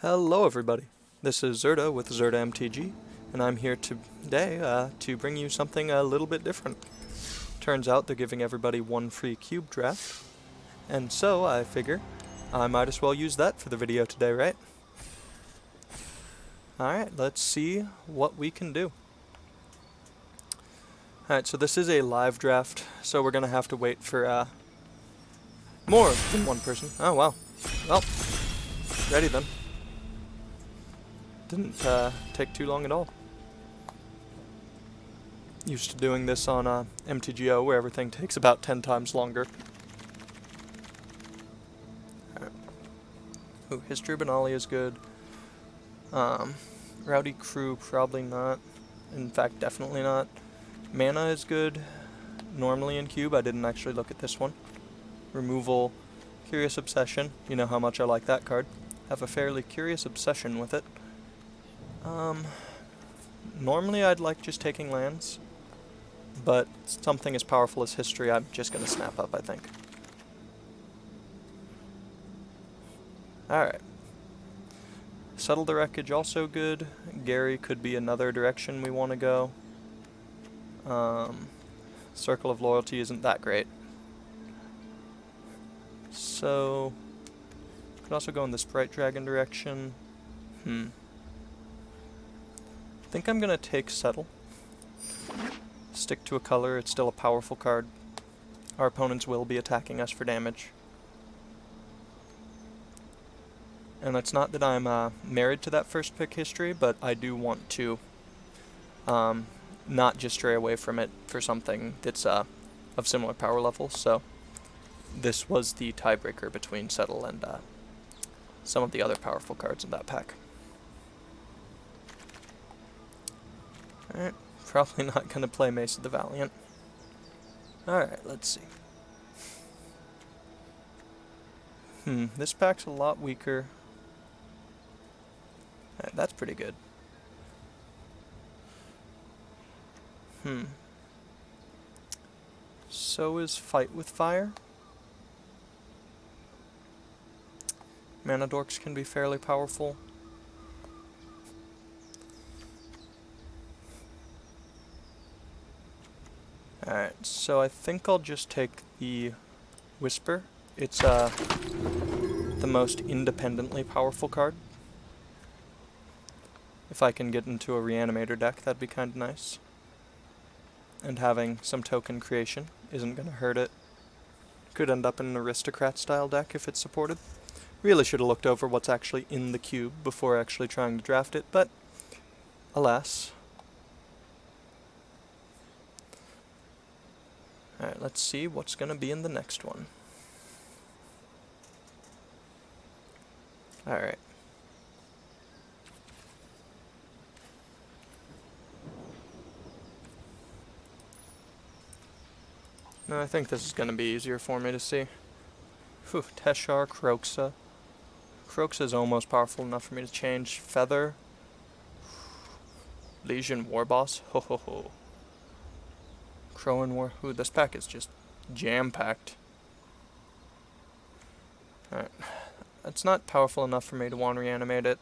Hello everybody, this is Zerda with Zerda MTG, and I'm here today to bring you something a little bit different. Turns out they're giving everybody one free cube draft, and so I figure I might as well use that for the video today, right? Alright, let's see what we can do. Alright, so this is a live draft, so we're gonna have to wait for more than one person. Oh wow. Well, ready then. Didn't take too long at all. Used to doing this on MTGO where everything takes about 10 times longer. Right. Ooh, History of Benalia is good. Rowdy Crew, probably not. In fact, definitely not. Mana is good. Normally in Cube, I didn't actually look at this one. Removal, Curious Obsession. You know how much I like that card. Have a fairly curious obsession with it. Normally I'd like just taking lands, but something as powerful as History I'm just going to snap up, I think. Alright. Settle the Wreckage, also good. Gary could be another direction we want to go. Circle of Loyalty isn't that great. So, could also go in the Sprite Dragon direction. I think I'm going to take Settle. Stick to a color, it's still a powerful card. Our opponents will be attacking us for damage. And it's not that I'm married to that first pick History, but I do want to not just stray away from it for something that's of similar power level, so this was the tiebreaker between Settle and some of the other powerful cards in that pack. Alright, probably not going to play Mace of the Valiant. Alright, let's see. This pack's a lot weaker. Alright, that's pretty good. So is Fight with Fire. Mana Dorks can be fairly powerful. Alright, so I think I'll just take the Whisper. It's the most independently powerful card. If I can get into a Reanimator deck, that'd be kinda nice. And having some token creation isn't gonna hurt it. Could end up in an Aristocrat style deck if it's supported. Really should have looked over what's actually in the cube before actually trying to draft it, but alas. Alright, let's see what's gonna be in the next one. Alright. No, I think this is gonna be easier for me to see. Whew, Teshar, Kroxa. Kroxa's almost powerful enough for me to change. Feather. Legion Warboss. Ho ho ho. Crowan War. Ooh, this pack is just jam-packed. Alright. It's not powerful enough for me to want to reanimate it.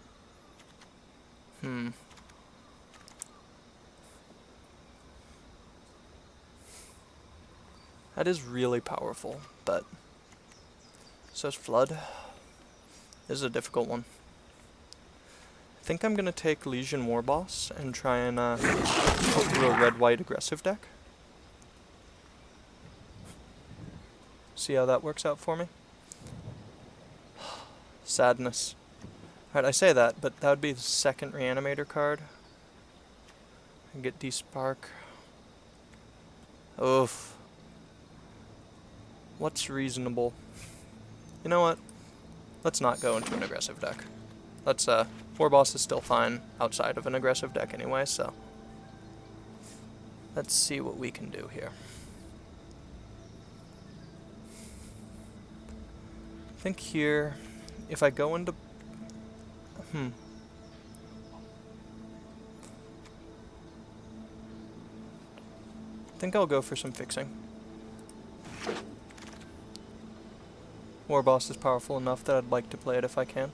That is really powerful, but so is Flood. This is a difficult one. I think I'm gonna take Legion Warboss and try and go through a red-white aggressive deck. See how that works out for me? Sadness. Alright, I say that, but that would be the second Reanimator card. I get Despark. Oof. What's reasonable? You know what? Let's not go into an aggressive deck. Let's, Warboss is still fine outside of an aggressive deck anyway, so let's see what we can do here. I think here, if I go into... I think I'll go for some fixing. Warboss is powerful enough that I'd like to play it if I can.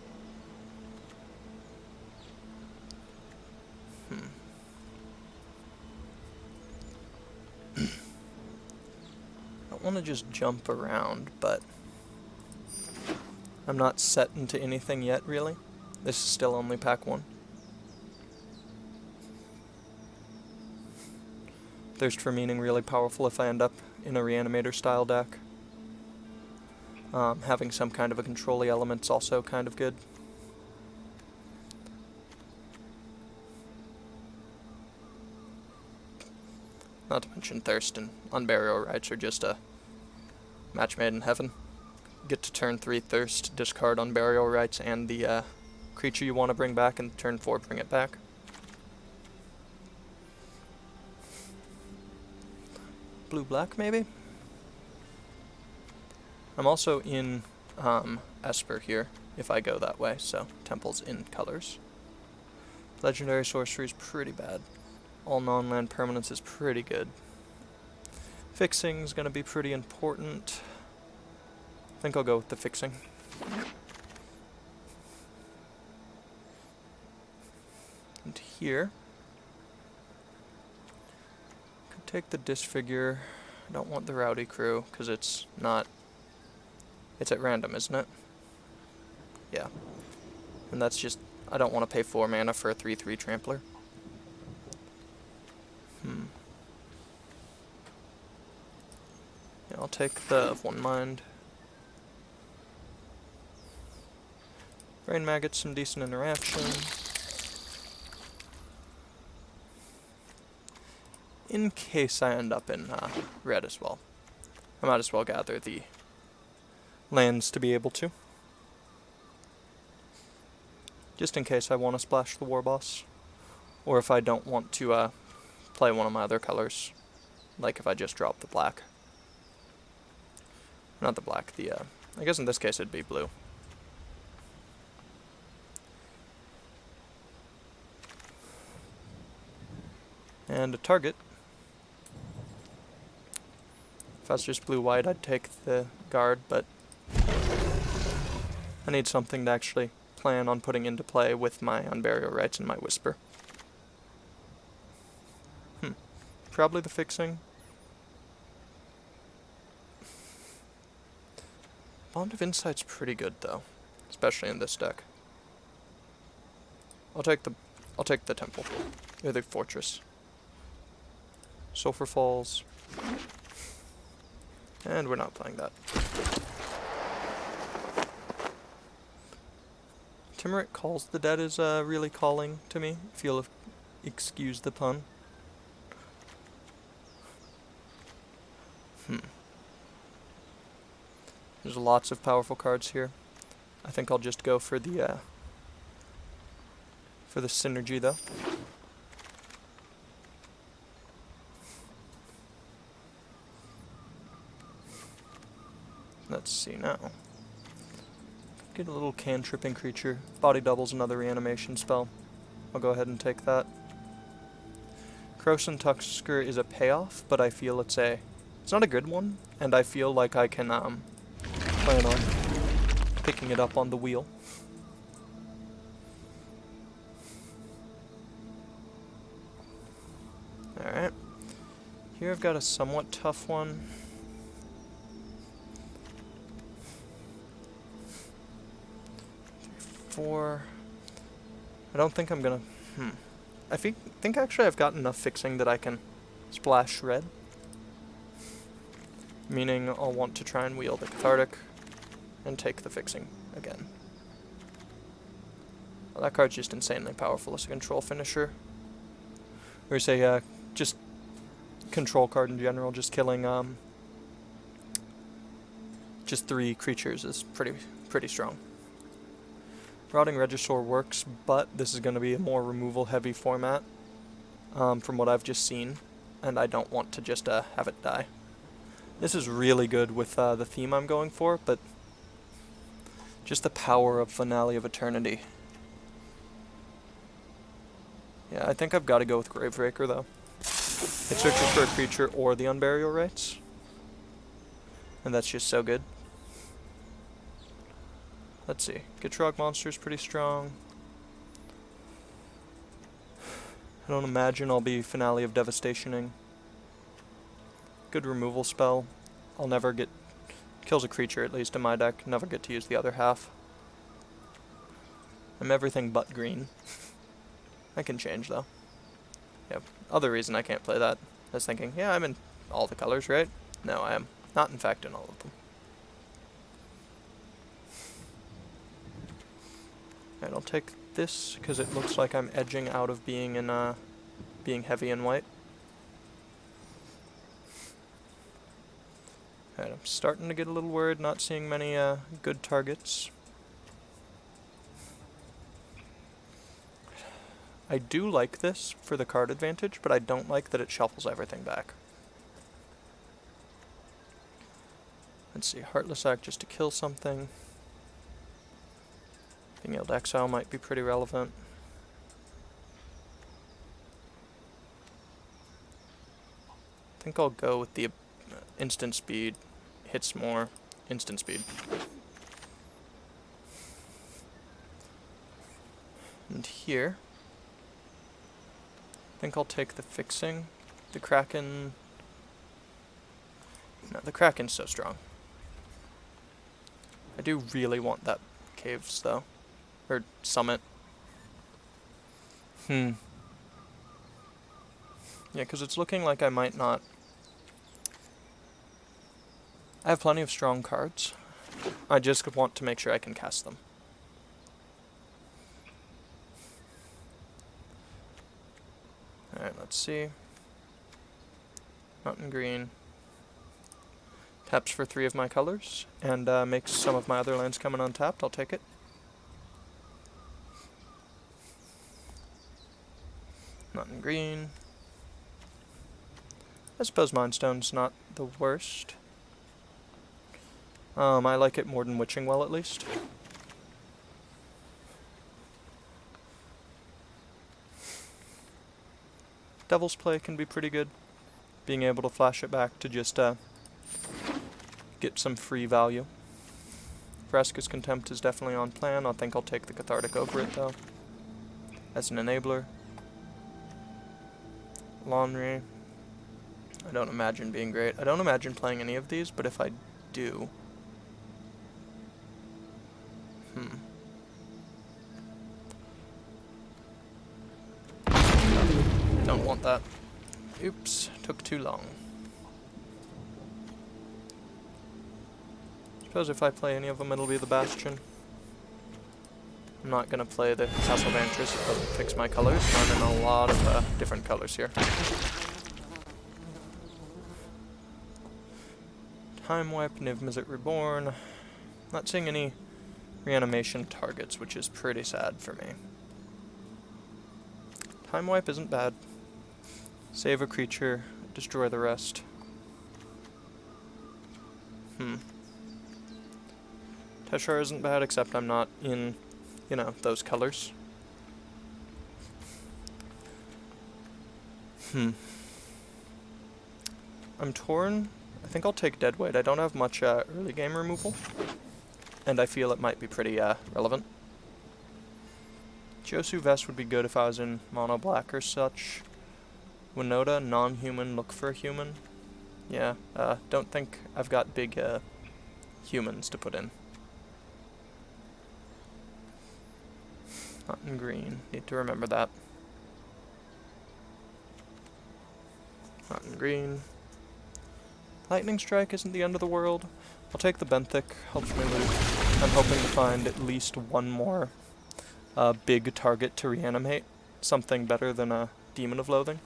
want to just jump around, but I'm not set into anything yet, really. This is still only pack 1. Thirst for Meaning really powerful if I end up in a Reanimator style deck. Having some kind of a control-y element's also kind of good. Not to mention Thirst and Unburial Rites are just a match made in heaven. Get to turn 3 Thirst, discard Unburial Rites and the creature you want to bring back, and turn 4 bring it back. Blue-black, maybe? I'm also in Esper here, if I go that way, so Temple's in colors. Legendary Sorcery is pretty bad. All non-land permanence is pretty good. Fixing's gonna be pretty important. I think I'll go with the fixing. And here, could take the Disfigure. I don't want the Rowdy Crew, because it's not... It's at random, isn't it? Yeah. And that's just... I don't want to pay 4 mana for a 3/3 Trampler. Yeah, I'll take the of One Mind. Brain Maggot, some decent interaction. In case I end up in red as well. I might as well gather the lands to be able to. Just in case I want to splash the War Boss. Or if I don't want to play one of my other colors. Like if I just drop the black. Not the black, the, I guess in this case it'd be blue. And a target. If I was just blue-white, I'd take the guard, but I need something to actually plan on putting into play with my Unburial Rites and my Whisper. Probably the fixing. Bond of Insight's pretty good though, especially in this deck. I'll take the Temple, or the Fortress. Sulphur Falls. And we're not playing that. Timurit Calls the Dead is really calling to me, if you'll excuse the pun. There's lots of powerful cards here. I think I'll just go for the synergy though. Let's see now. Get a little cantripping creature. Body Double's another reanimation spell. I'll go ahead and take that. Krosan Tusker is a payoff, but I feel it's not a good one, and I feel like I can plan on picking it up on the wheel. Alright. Here I've got a somewhat tough one. I don't think I'm gonna... I think actually I've got enough fixing that I can splash red. Meaning I'll want to try and wield the Cathartic and take the fixing again. Well, that card's just insanely powerful as a control finisher. Or say, just control card in general, just killing, just 3 creatures is pretty strong. Rotting Regisaur works, but this is going to be a more removal-heavy format, from what I've just seen, and I don't want to just have it die. This is really good with the theme I'm going for, but just the power of Finale of Eternity. Yeah, I think I've got to go with Graveraker, though. It searches for a creature or the Unburial Rites, and that's just so good. Let's see. Gitrog Monster's pretty strong. I don't imagine I'll be Finale of Devastationing. Good removal spell. I'll never get... Kills a creature, at least in my deck, never get to use the other half. I'm everything but green. I can change, though. Yep. Other reason I can't play that. I was thinking, yeah, I'm in all the colors, right? No, I am not, in fact, in all of them. Alright, I'll take this, because it looks like I'm edging out of being in, being heavy in white. Alright, I'm starting to get a little worried, not seeing many, good targets. I do like this for the card advantage, but I don't like that it shuffles everything back. Let's see, Heartless Act just to kill something. Being able to exile might be pretty relevant. I think I'll go with the instant speed. Hits more. Instant speed. And here, I think I'll take the fixing. The Kraken... No, the Kraken's so strong. I do really want that Caves, though. Or Summit. Yeah, because it's looking like I might not... I have plenty of strong cards. I just want to make sure I can cast them. Alright, let's see. Mountain Green. Taps for 3 of my colors, and makes some of my other lands come in untapped. I'll take it. Mountain Green. I suppose Mind Stone's not the worst. I like it more than Witching Well, at least. Devil's Play can be pretty good. Being able to flash it back to just, get some free value. Vraska's Contempt is definitely on plan. I think I'll take the Cathartic over it, though. As an enabler. Lawnry. I don't imagine being great. I don't imagine playing any of these, but if I do... Don't want that. Oops, took too long. Suppose if I play any of them, it'll be the Bastion. I'm not gonna play the Castle of Antris, it doesn't fix my colors. I'm in a lot of different colors here. Time Wipe, Niv Mizzet Reborn. Not seeing any reanimation targets, which is pretty sad for me. Time Wipe isn't bad. Save a creature, destroy the rest. Teshar isn't bad, except I'm not in, you know, those colors. I'm torn. I think I'll take Deadweight. I don't have much early game removal, and I feel it might be pretty relevant. Josu Vest would be good if I was in mono black or such. Winota, non-human, look for a human. Yeah, don't think I've got big humans to put in. Not in green, need to remember that. Not in green. Lightning Strike isn't the end of the world. I'll take the Benthic, helps me loot. I'm hoping to find at least one more big target to reanimate. Something better than a Demon of Loathing.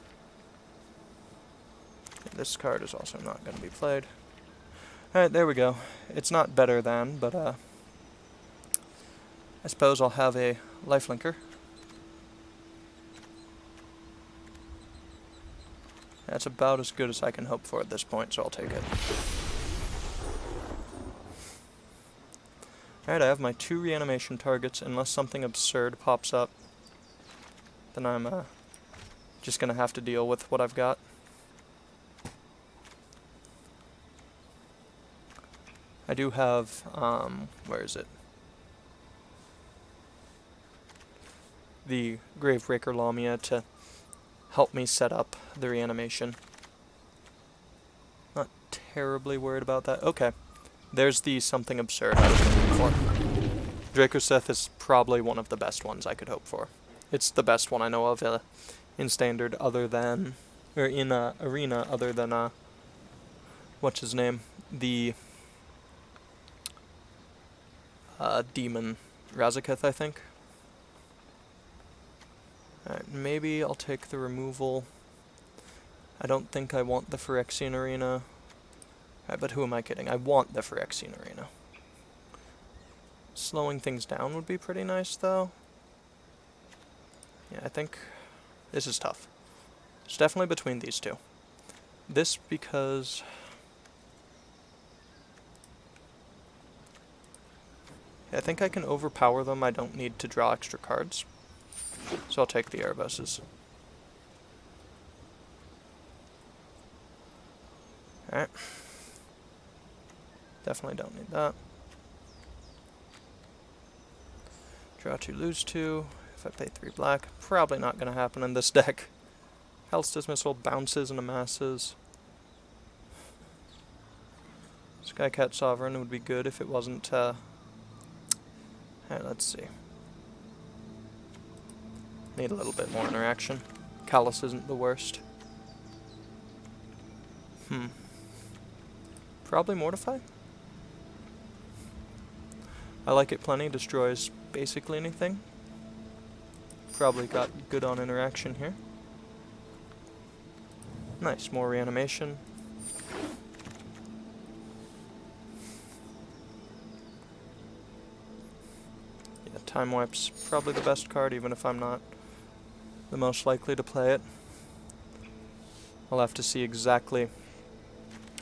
This card is also not going to be played. Alright, there we go. It's not better than, but I suppose I'll have a Lifelinker. That's about as good as I can hope for at this point, so I'll take it. Alright, I have my 2 reanimation targets. Unless something absurd pops up, then I'm just gonna have to deal with what I've got. I do have, where is it? The Gravebreaker Lamia to help me set up the reanimation. Not terribly worried about that. Okay. There's the something absurd I was looking for. Dracoseth is probably one of the best ones I could hope for. It's the best one I know of in Standard other than... Or in Arena other than, what's his name? The... Demon Razaketh, I think. Alright, maybe I'll take the removal. I don't think I want the Phyrexian Arena. Alright, but who am I kidding? I want the Phyrexian Arena. Slowing things down would be pretty nice, though. Yeah, I think this is tough. It's definitely between these two. This because... I think I can overpower them. I don't need to draw extra cards. So I'll take the Ereboses. Alright. Definitely don't need that. Draw 2, lose 2. If I pay 3 black, probably not going to happen in this deck. Health's Dismissal bounces and amasses. Skycat Sovereign would be good if it wasn't, Alright, let's see. Need a little bit more interaction. Callous isn't the worst. Probably Mortify? I like it plenty, destroys basically anything. Probably got good on interaction here. Nice, more reanimation. Yeah, Time Wipe's probably the best card, even if I'm not the most likely to play it. I'll have to see exactly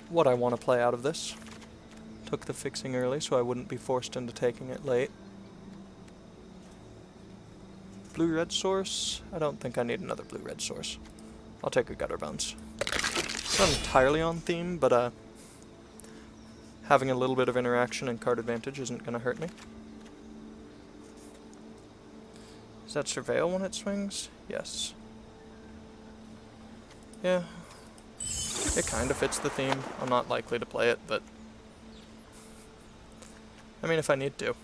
what I want to play out of this. Took the fixing early, so I wouldn't be forced into taking it late. Blue-red source? I don't think I need another blue-red source. I'll take a Gutter Bones. It's not entirely on theme, but having a little bit of interaction and card advantage isn't going to hurt me. Does that Surveil when it swings? Yes. Yeah. It kind of fits the theme. I'm not likely to play it, but... I mean, if I need to.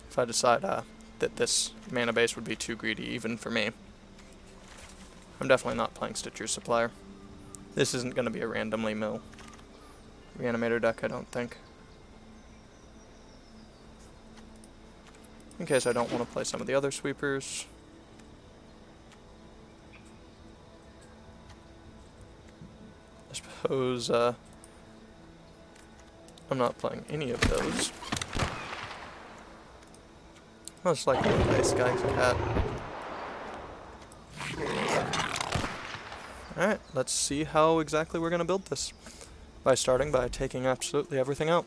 If I decide that this mana base would be too greedy even for me. I'm definitely not playing Stitcher's Supplier. This isn't going to be a randomly mill Reanimator deck, I don't think. In case I don't want to play some of the other sweepers. I suppose, I'm not playing any of those. Most likely to play Skycat. Alright, let's see how exactly we're going to build this. By starting by taking absolutely everything out.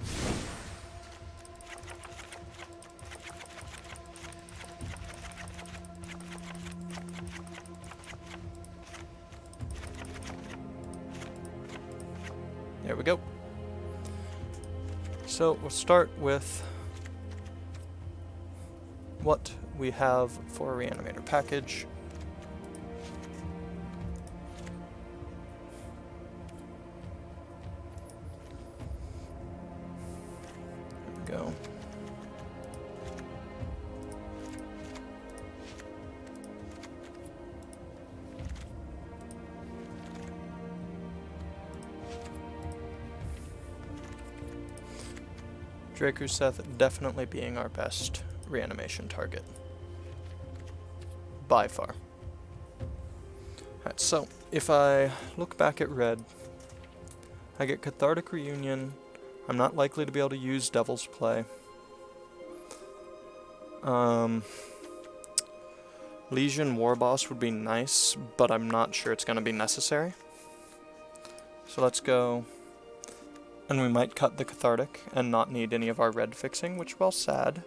There we go. So we'll start with what we have for a Reanimator package. There we go. Dracoseth definitely being our best reanimation target. By far. Alright, so if I look back at red, I get Cathartic Reunion. I'm not likely to be able to use Devil's Play. Legion Warboss would be nice, but I'm not sure it's going to be necessary. So let's go... And we might cut the Cathartic and not need any of our red fixing, which, while sad.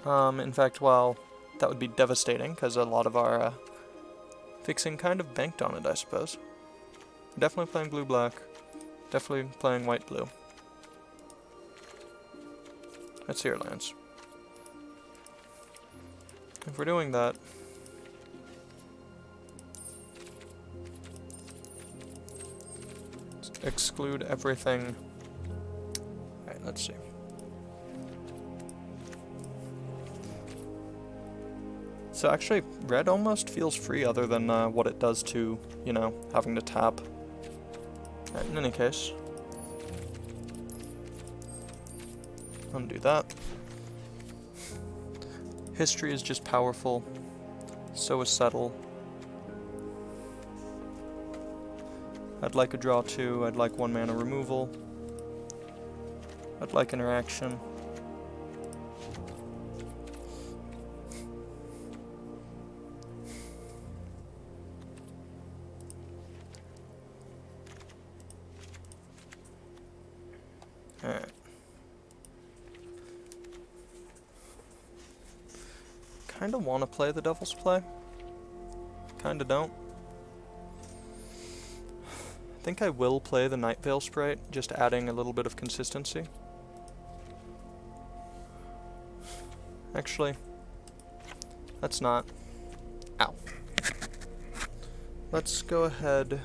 In fact, while that would be devastating, because a lot of our fixing kind of banked on it, I suppose. Definitely playing blue-black. Definitely playing white-blue. Let's see our lands. If we're doing that... exclude everything. Alright, let's see. So actually, red almost feels free other than what it does to, you know, having to tap. Alright, in any case. Undo that. History is just powerful. So is Settle. I'd like a draw 2, I'd like 1 mana removal. I'd like interaction. Alright. Kinda wanna play the Devil's Play. Kinda don't. I think I will play the Night Veil Sprite, just adding a little bit of consistency. Actually, let's not. Ow. Let's go ahead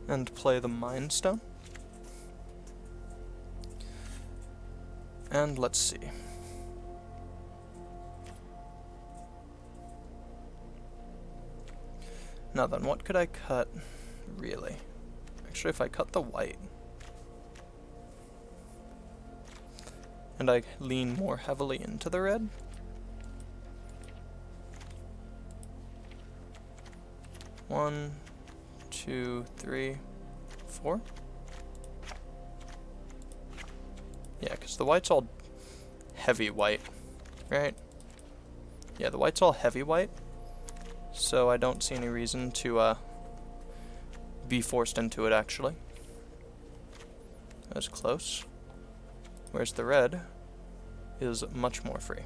and play the Mind Stone. And let's see. Now then, what could I cut, really? Actually, if I cut the white, and I lean more heavily into the red, one, two, three, four. Yeah, because the white's all heavy white, right? Yeah, the white's all heavy white, so I don't see any reason to be forced into it, actually. That was close. Whereas the red is much more free.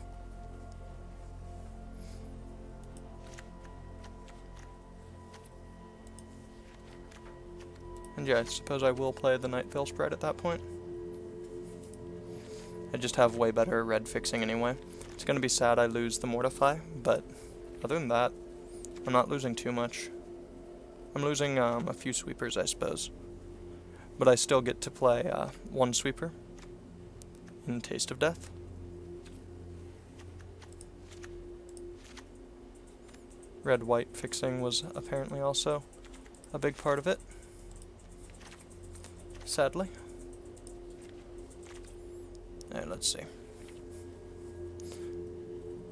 And yeah, I suppose I will play the Night Veil Sprite at that point. I just have way better red fixing anyway. It's gonna be sad I lose the Mortify, but other than that, I'm not losing too much. I'm losing a few sweepers, I suppose. But I still get to play 1 sweeper in Taste of Death. Red-white fixing was apparently also a big part of it. Sadly. Alright, let's see.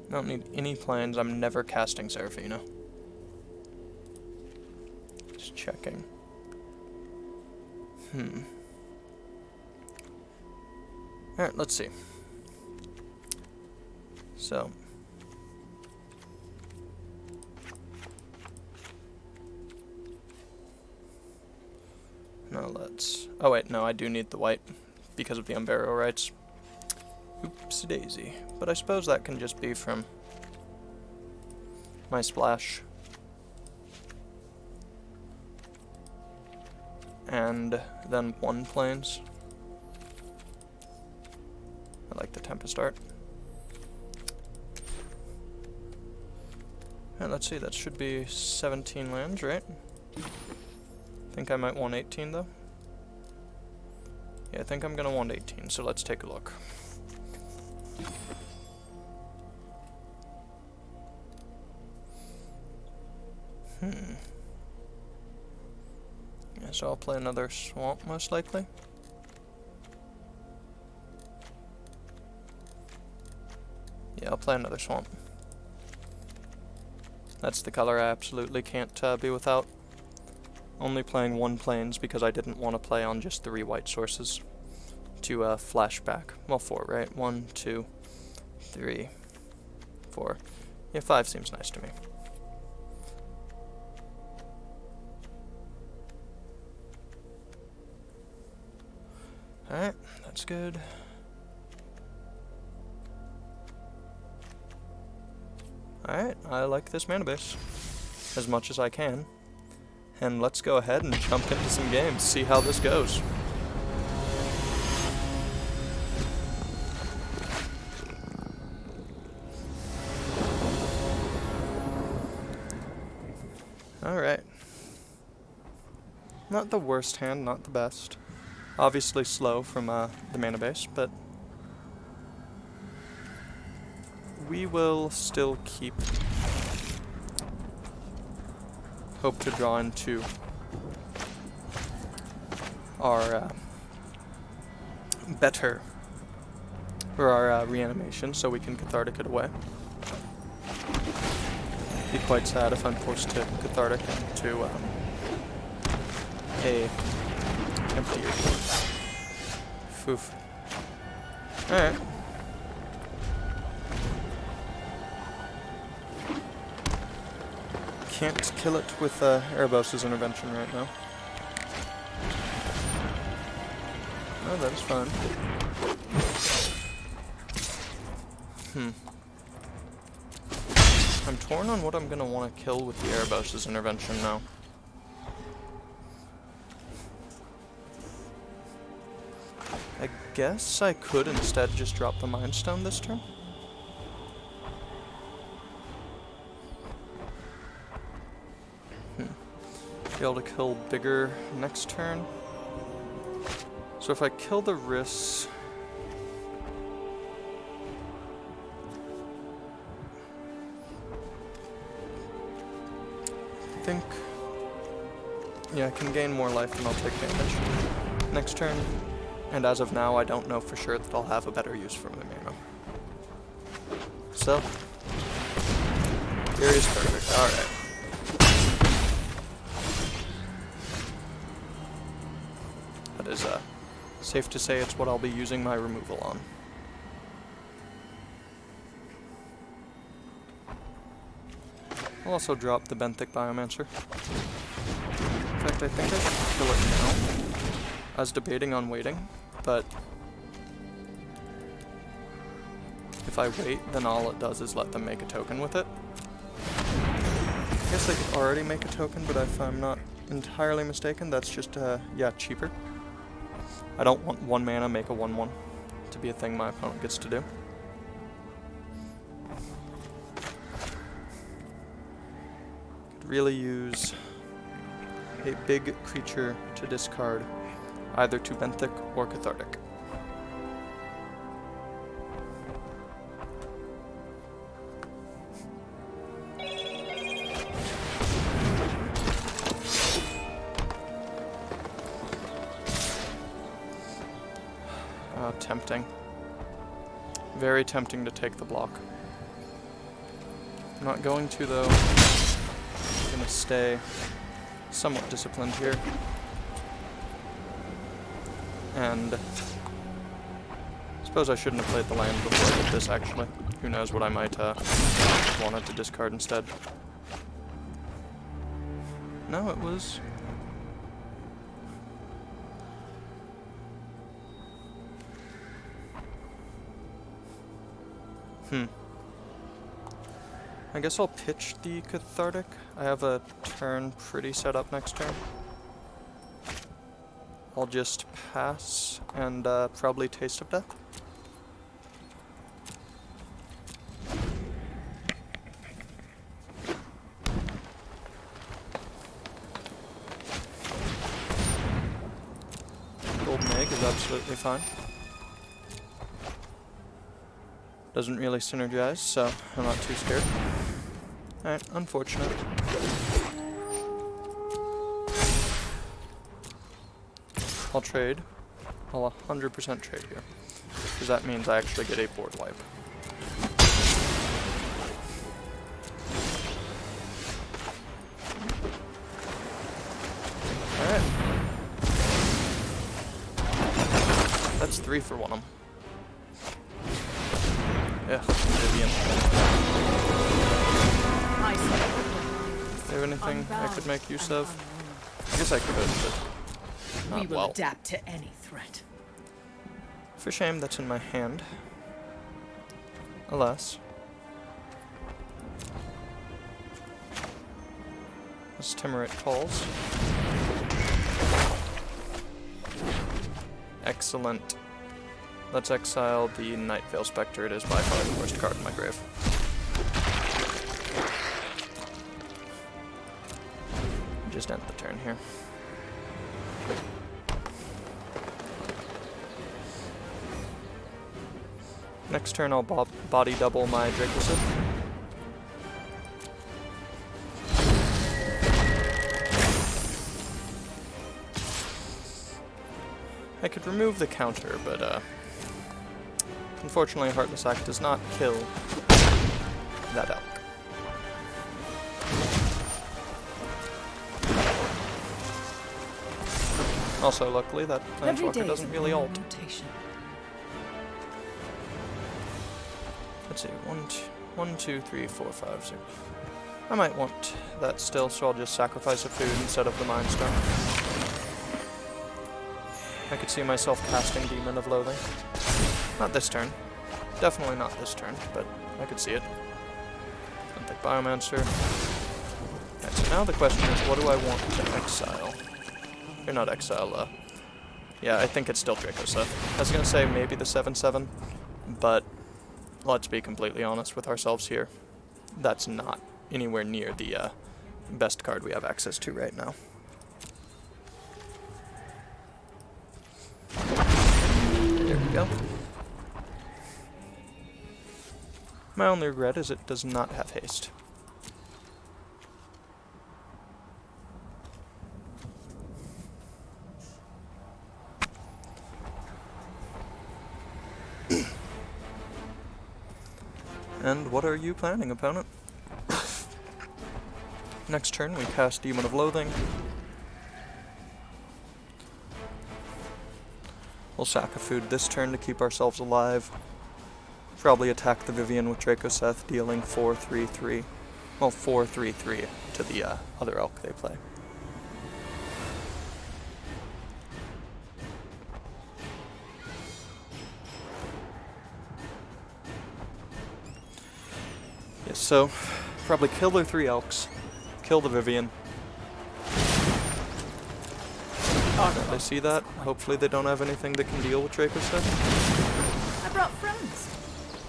I don't need any plans. I'm never casting Seraphina. Just checking. Alright, let's see. So. Now let's... Oh wait, no, I do need the white because of the Unburial Rites. Oops daisy. But I suppose that can just be from my splash. And then 1 plains. I like the Tempest art. And let's see, that should be 17 lands, right? I think I might want 18 though. Yeah, I think I'm gonna want 18, so let's take a look. Yeah, so I'll play another swamp most likely. Yeah, I'll play another swamp. That's the color I absolutely can't be without. Only playing 1 plains because I didn't want to play on just 3 white sources to flashback. Well, 4, right? 1, 2, 3, 4. Yeah, 5 seems nice to me. Alright, that's good. Alright, I like this mana base as much as I can. And let's go ahead and jump into some games, see how this goes. Alright. Not the worst hand, not the best. Obviously slow from the mana base, but we will still keep hope to draw into our better, or our reanimation, so we can cathartic it away. Be quite sad if I'm forced to cathartic into a emptier. Foof. Alright. Can't kill it with Erebos' intervention right now. Oh, that's fine. I'm torn on what I'm gonna want to kill with the Erebos' intervention now. I guess I could instead just drop the Mind Stone this turn. Be able to kill bigger next turn. So if I kill the Riss, I think, yeah, I can gain more life and I'll take damage next turn. And as of now, I don't know for sure that I'll have a better use for my mana. So, here is perfect. Alright. That is safe to say it's what I'll be using my removal on. I'll also drop the Benthic Biomancer. In fact, I think I should kill it now. I was debating on waiting, but if I wait, then all it does is let them make a token with it. I guess they could already make a token, but if I'm not entirely mistaken, that's just, yeah, cheaper. I don't want 1 mana make a 1/1 to be a thing my opponent gets to do. Could really use a big creature to discard either to Benthic or Cathartic. Tempting. Very tempting to take the block. I'm not going to though. I'm gonna stay somewhat disciplined here. And I suppose I shouldn't have played the land before I did this actually. Who knows what I might wanted to discard instead. No, it was... I guess I'll pitch the Cathartic. I have a turn pretty set up next turn. I'll just pass and probably Taste of Death. Golden Egg is absolutely fine. Doesn't really synergize, so I'm not too scared. Alright, unfortunate. I'll trade. I'll 100% trade here. Because that means I actually get a board wipe. Alright. That's 3 for one of them. Yeah, Vivian. Do you have anything I could make use of? I guess I could, but not well. Adapt to any threat. For shame, that's in my hand. Alas. As Timurit calls. Excellent. Let's exile the Nightveil Spectre. It is by far the worst card in my grave. just end the turn here. Next turn I'll body double my Dracosid. I could remove the counter, but unfortunately Heartless Act does not kill that elk. Also, luckily, that Planeswalker doesn't really ult. Let's see, 1, 2, 3, 4, 5, 6. I might want that still, so I'll just sacrifice a food instead of the Mind Stone. I could see myself casting Demon of Loathing. Not this turn. Definitely not this turn, but I could see it. Think Biomancer. Alright, so now the question is, what do I want to exile? Or not exile, yeah, I think it's still Dracoseth. I was gonna say maybe the 7/7, but let's be completely honest with ourselves here. That's not anywhere near the best card we have access to right now. There we go. My only regret is it does not have haste. And what are you planning, opponent? Next turn we cast Demon of Loathing. We'll sack a food this turn to keep ourselves alive. Probably attack the Vivien with Dracoseth, dealing 4/3/3. Well, 4/3/3 to the other elk they play. Yes, so probably kill their 3 elks, kill the Vivien. They see that. Hopefully they don't have anything that can deal with Dracoseth. I brought friends.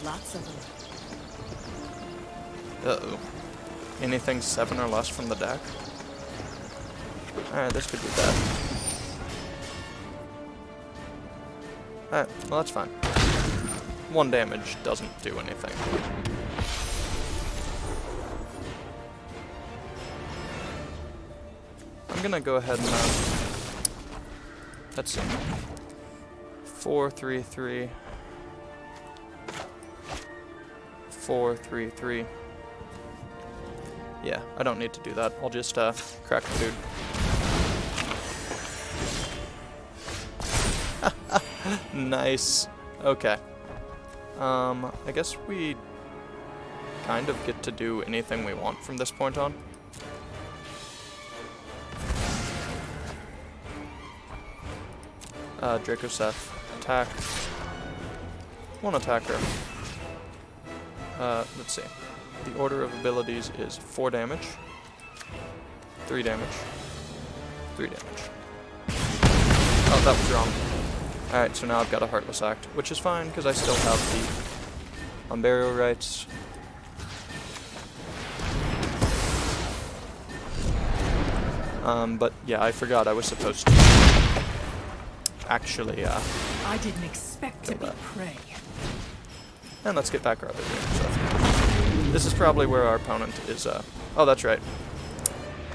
Lots of them. Uh-oh. Anything 7 or less from the deck? Alright, this could be bad. Alright, well that's fine. 1 damage doesn't do anything. I'm gonna go ahead and, let's see. 4/3/3. 4/3/3. Yeah, I don't need to do that. I'll just crack the food. Nice. Okay. I guess we kind of get to do anything we want from this point on. Dracoseth. Attack. 1 attacker. Let's see. The order of abilities is 4 damage, 3 damage, 3 damage. Oh, that was wrong. Alright, so now I've got a Heartless Act, which is fine, because I still have the Unburial Rites. But yeah, I forgot I was supposed to actually, I didn't expect to be prey. And let's get back our other game stuff. This is probably where our opponent is, oh, that's right.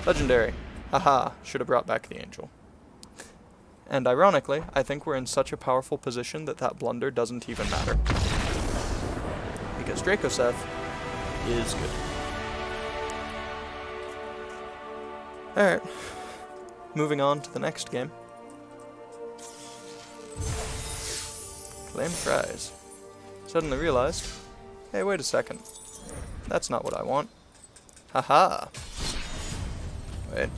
Legendary. Haha, should have brought back the Angel. And ironically, I think we're in such a powerful position that that blunder doesn't even matter. Because Dracoseth is good. Alright. Moving on to the next game. Claim prize. Suddenly realized, hey, wait a second. That's not what I want. Haha. Wait.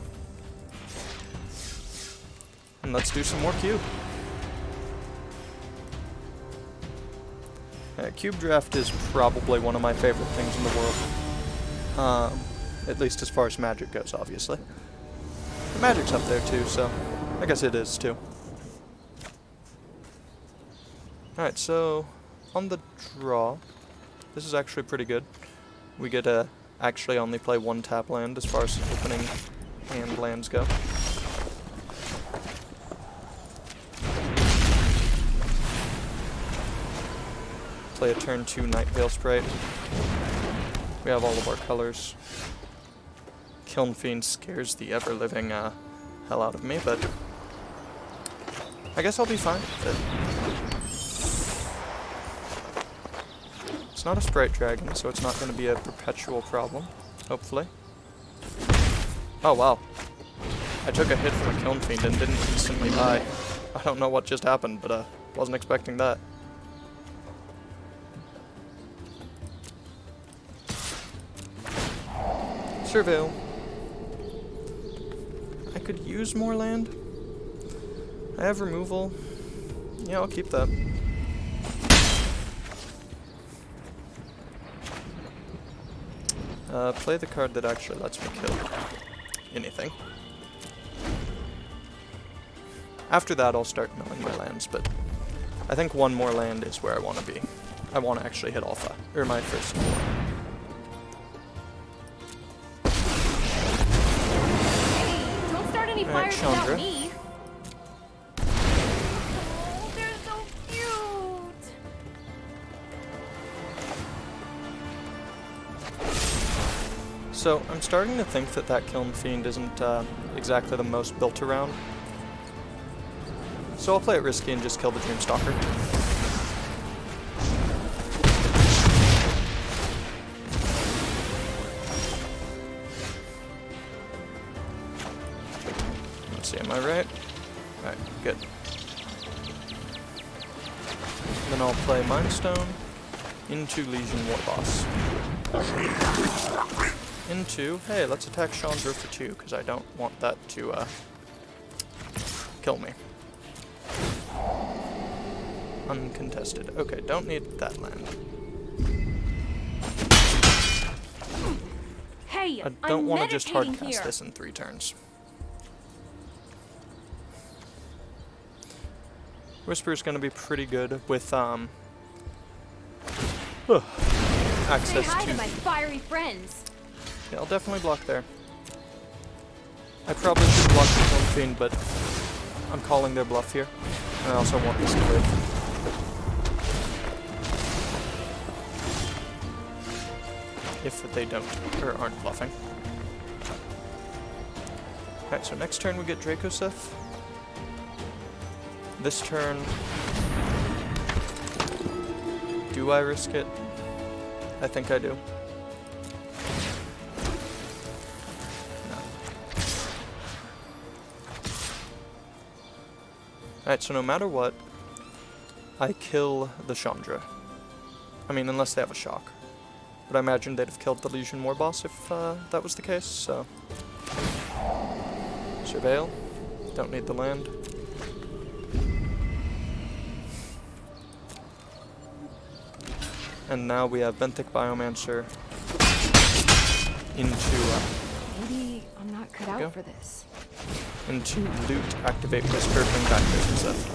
And let's do some more cube. Cube draft is probably one of my favorite things in the world. At least as far as Magic goes, obviously. The Magic's up there too, so I guess it is too. Alright, so on the draw, this is actually pretty good. We get to actually only play 1 tap land as far as opening and lands go. Play a turn 2 Night Veil Sprite. We have all of our colors. Kiln Fiend scares the ever-living hell out of me, but I guess I'll be fine with it. It's not a Sprite Dragon, so it's not going to be a perpetual problem, hopefully. Oh wow. I took a hit from a Kiln Fiend and didn't instantly die. I don't know what just happened, but wasn't expecting that. Surveil. I could use more land. I have removal. Yeah, I'll keep that. Play the card that actually lets me kill anything. After that, I'll start milling my lands, but I think one more land is where I want to be. I want to actually hit Alpha, or my first four. Alright, Chandra. me. Oh, they're so cute. So, I'm starting to think that that Kiln Fiend isn't exactly the most built around. So I'll play it risky and just kill the Dreamstalker. Let's see, am I right? Alright, good. Then I'll play Mind Stone into Legion Warboss. Into, hey, let's attack Chandra for 2, because I don't want that to kill me. Uncontested. Okay, don't need that land. Hey, I don't want to just meditating hardcast here. this in 3 turns. Whisper's gonna be pretty good with Say access hi to. to my fiery friends. Yeah, I'll definitely block there. I probably should block the Kiln Fiend, but I'm calling their bluff here. And I also want this to live. If they don't, or aren't bluffing. Alright, so next turn we get Dracoseth. This turn, do I risk it? I think I do. No. Alright, so no matter what, I kill the Chandra. I mean, unless they have a shock. But I imagine they'd have killed the Legion Warboss if that was the case, so. Surveil. Don't need the land. And now we have Benthic Biomancer into Maybe I'm not cut Go. out for this. into Loot, Activate Whisper, bring back Dracoseth.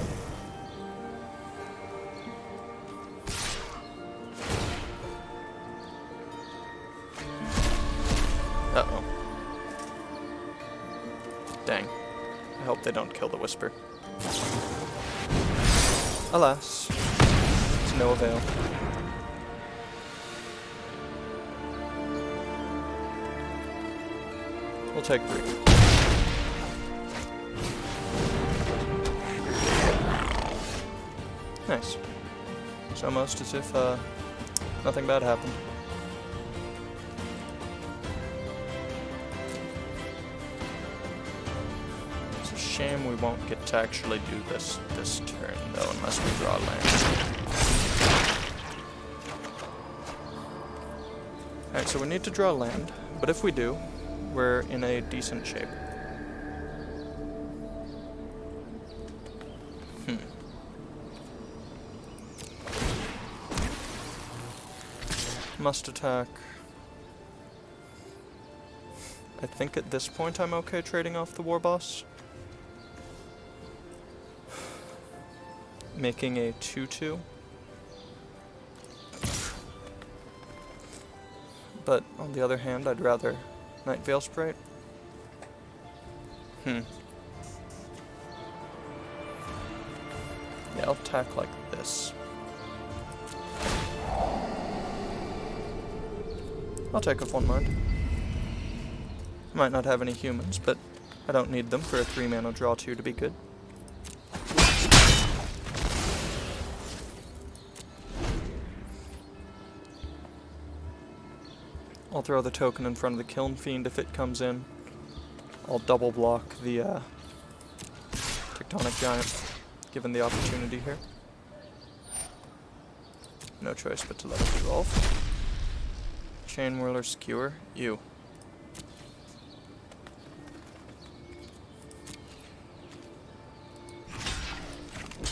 Uh-oh. Dang. I hope they don't kill the Whisper. Alas. To no avail. We'll take 3. Nice. It's almost as if nothing bad happened. It's a shame we won't get to actually do this turn though, unless we draw land. Alright, so we need to draw land, but if we do, we're in a decent shape. Must attack. I think at this point I'm okay trading off the Warboss. Making a 2/2. But on the other hand, I'd rather Night Veil Sprite. Yeah, I'll attack like this. I'll take off one mind. Might not have any humans, but I don't need them for a 3-mana draw 2 to be good. I'll throw the token in front of the Kiln Fiend if it comes in. I'll double block the Tectonic Giant, given the opportunity here. No choice but to let it evolve. Chain Whirler Skewer, you.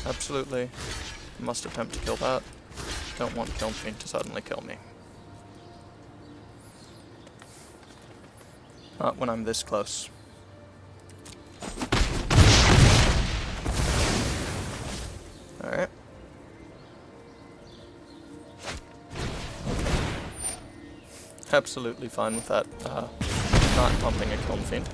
Absolutely must attempt to kill that. Don't want Kiln Fiend to suddenly kill me. Not when I'm this close. Alright. Absolutely fine with that, not pumping a Kiln Fiend.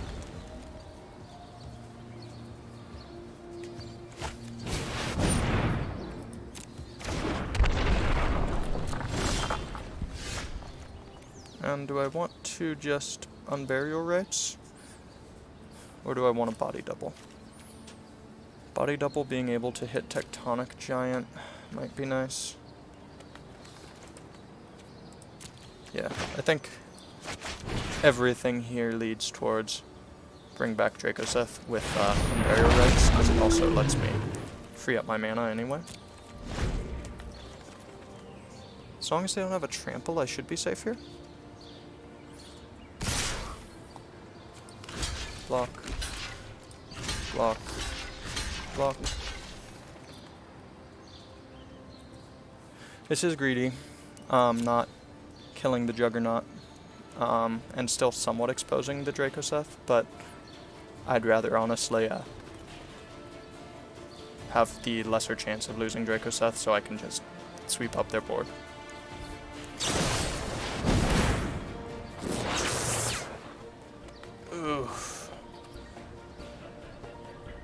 And do I want to just Unburial Rites? Or do I want a body double? Body double being able to hit Tectonic Giant might be nice. Yeah, I think everything here leads towards bring back Dracoseth with Unburial Rites, because it also lets me free up my mana anyway. As long as they don't have a trample, I should be safe here. Block. Block. Block. This is greedy. Not killing the Juggernaut. And still somewhat exposing the Dracoseth, but I'd rather honestly have the lesser chance of losing Dracoseth so I can just sweep up their board. Oof.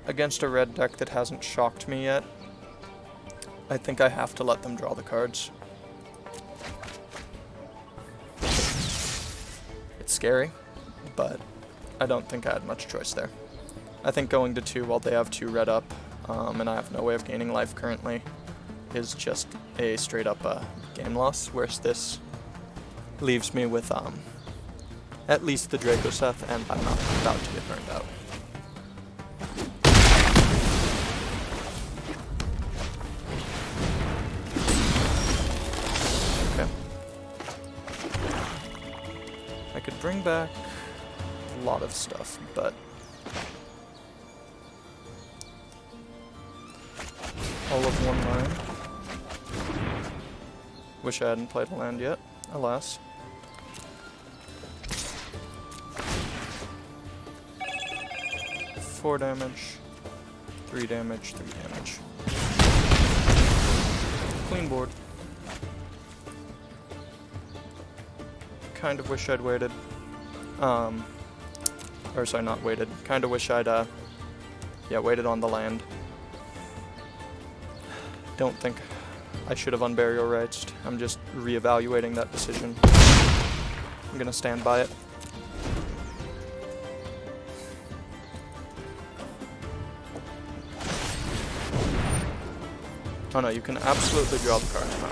Against a red deck that hasn't shocked me yet, I think I have to let them draw the cards. It's scary, but I don't think I had much choice there. I think going to 2 while they have 2 red up, and I have no way of gaining life currently, is just a straight up game loss, whereas this leaves me with at least the Dracoseth, and I'm not about to get burned out. Okay. I could bring back a lot of stuff, but all of one line. Wish I hadn't played a land yet, alas. Four damage, 3 damage, 3 damage. Clean board. Kind of wish I'd waited. Or sorry, not waited. Kind of wish I'd, waited on the land. Don't think I should have Unburial Rites. I'm just reevaluating that decision. I'm gonna stand by it. Oh no, you can absolutely draw the cards now.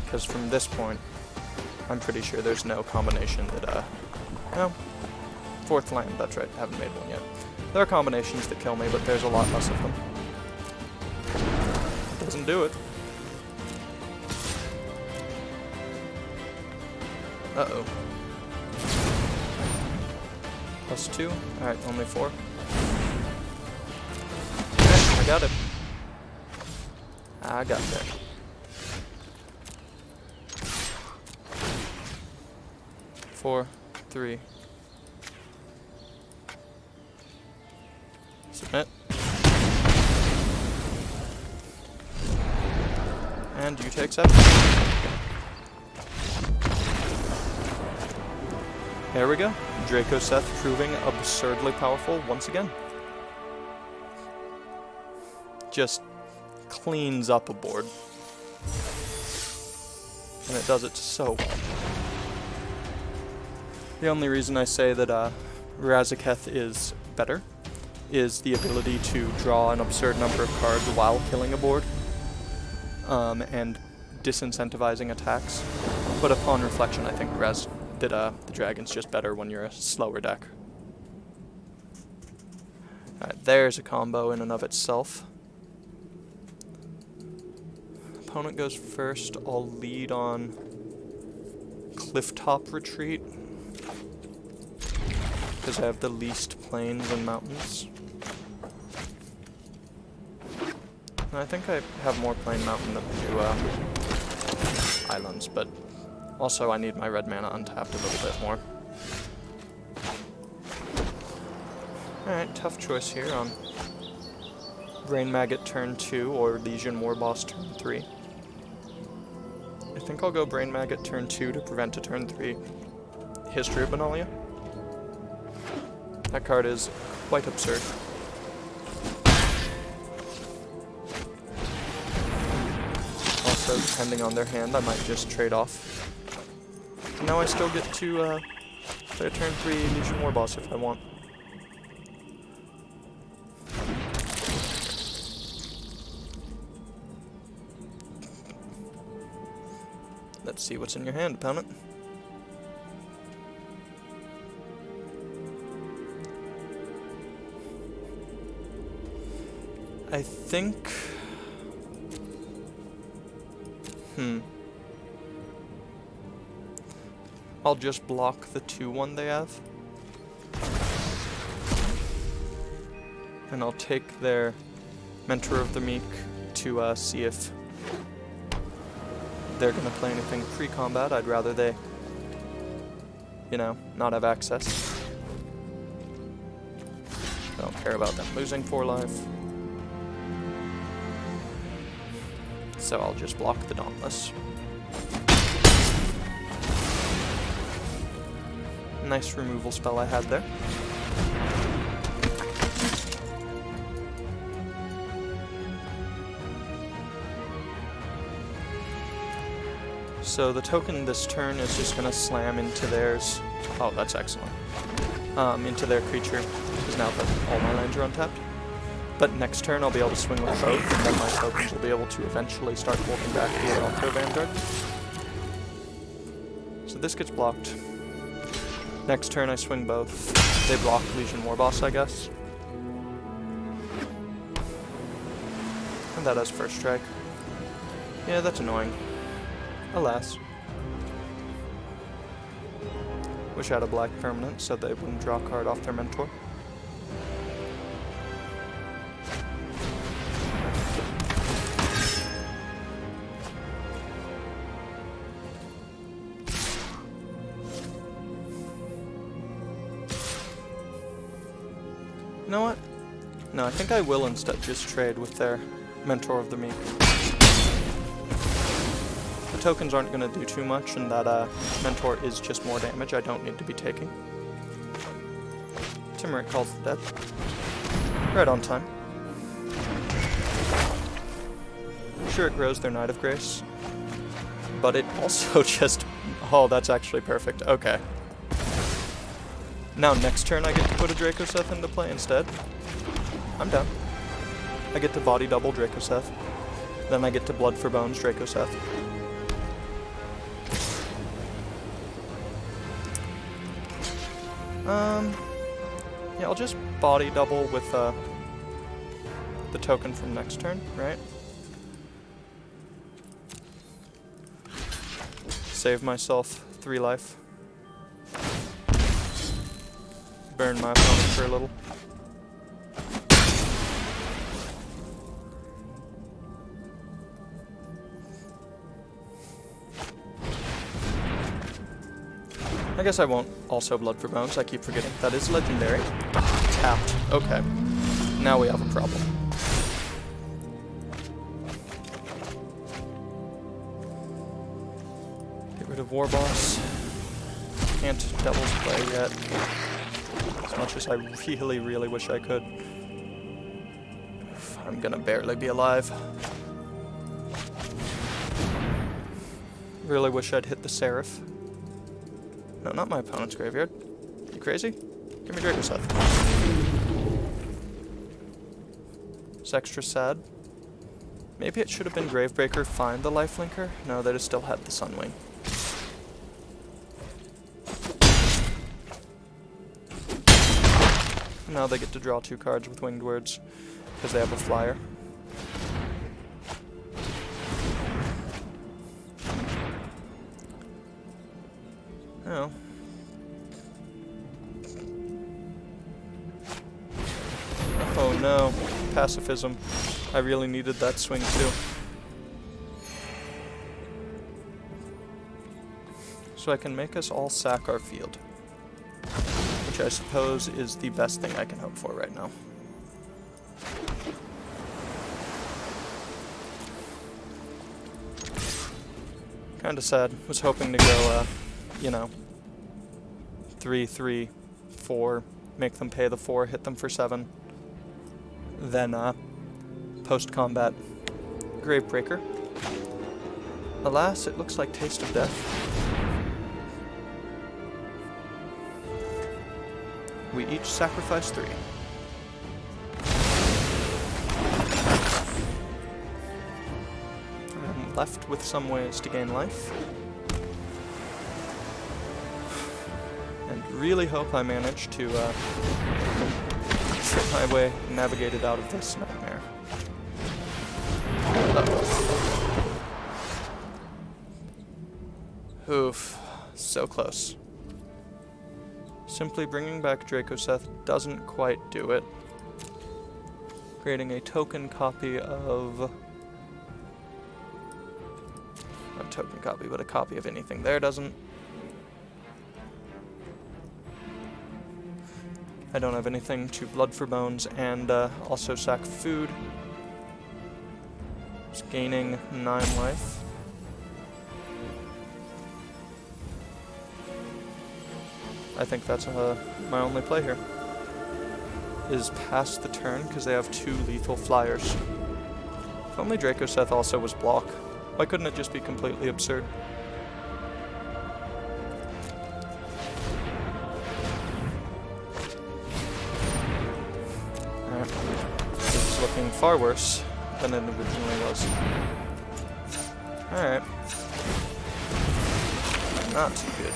Because from this point, I'm pretty sure there's no combination that, no. 4th land, that's right, haven't made one yet. There are combinations that kill me, but there's a lot less of them. Doesn't do it. Uh-oh. +2? Alright, only 4. I got it. I got that. Four, 3. Submit. And you take 7. There we go. Draco Seth proving absurdly powerful once again. Just cleans up a board. And it does it so well. The only reason I say that Razaketh is better is the ability to draw an absurd number of cards while killing a board, and disincentivizing attacks. But upon reflection, I think the dragon's just better when you're a slower deck. Alright, there's a combo in and of itself. Opponent goes first. I'll lead on Clifftop Retreat, because I have the least plains and mountains. And I think I have more plain mountain than I do islands, but also I need my red mana untapped a little bit more. Alright, tough choice here on Brain Maggot turn 2 or Legion Warboss turn 3. I think I'll go Brain Maggot turn 2 to prevent a turn 3 History of Benalia. That card is quite absurd. Also, depending on their hand, I might just trade off. Now I still get to play a turn 3 Legion Warboss if I want. Let's see what's in your hand, opponent. I think... I'll just block the 2-1 they have. And I'll take their Mentor of the Meek to see if they're going to play anything pre-combat. I'd rather they, you know, not have access. Don't care about them losing 4 life. So I'll just block the Dauntless. Nice removal spell I had there. So the token this turn is just going to slam into theirs. Oh, that's excellent. Into their creature, because now that all my lands are untapped. But next turn I'll be able to swing with both, and then my tokens will be able to eventually start holding back the Alto Vanguard. So this gets blocked. Next turn I swing both. They block Legion Warboss, I guess. And that has first strike. Yeah, that's annoying. Alas. Wish I had a black permanent so they wouldn't draw a card off their mentor. You know what? No, I think I will instead just trade with their Mentor of the Meek. The tokens aren't going to do too much, and that Mentor is just more damage I don't need to be taking. Timurit calls the dead. Right on time. Sure, it grows their Knight of Grace, but it also just... Oh, that's actually perfect. Okay. Now next turn I get to put a Draco Seth into play instead. I'm down. I get to body double Draco Seth. Then I get to Blood for Bones Draco Seth. Yeah, I'll just body double with the token from next turn, right? Save myself 3 life. Burn my opponent for a little. I guess I won't also Blood for Bones, I keep forgetting. That is legendary. Tapped. Okay. Now we have a problem. Get rid of Warboss. can't Devil's Play yet. As much as I really, really wish I could. I'm gonna barely be alive. Really wish I'd hit the Seraph. No, not my opponent's graveyard. You crazy? Give me Draco Seth. It's extra sad. Maybe it should have been Gravebreaker, find the Lifelinker? No, they'd have still had the Sunwing. Now they get to draw 2 cards with Winged Words, because they have a flyer. Oh. Oh no. Pacifism. I really needed that swing too. So I can make us all sack our field. Which I suppose is the best thing I can hope for right now. Kinda sad. Was hoping to go, you know, 3, 3, 4, make them pay the 4, hit them for 7. Then, post-combat Gravebreaker. Alas, it looks like Taste of Death. We each sacrifice 3. I'm left with some ways to gain life. And really hope I manage to fit my way navigated out of this nightmare. Oof, so close. Simply bringing back Draco Seth doesn't quite do it. Creating a token copy of... not a token copy, but a copy of anything there doesn't. I don't have anything to Blood for Bones and also sack food. Just gaining 9 life. I think that's my only play here. Is pass the turn, because they have 2 lethal flyers. If only Draco Seth also was block. Why couldn't it just be completely absurd? Alright. This is looking far worse than it originally was. Alright. Not too good.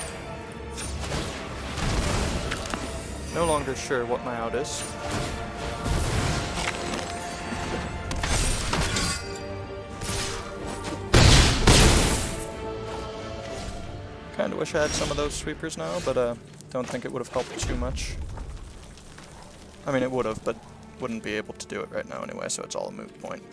No longer sure what my out is. Kinda wish I had some of those sweepers now, but don't think it would have helped too much. I mean, it would have, but wouldn't be able to do it right now anyway, so it's all a moot point.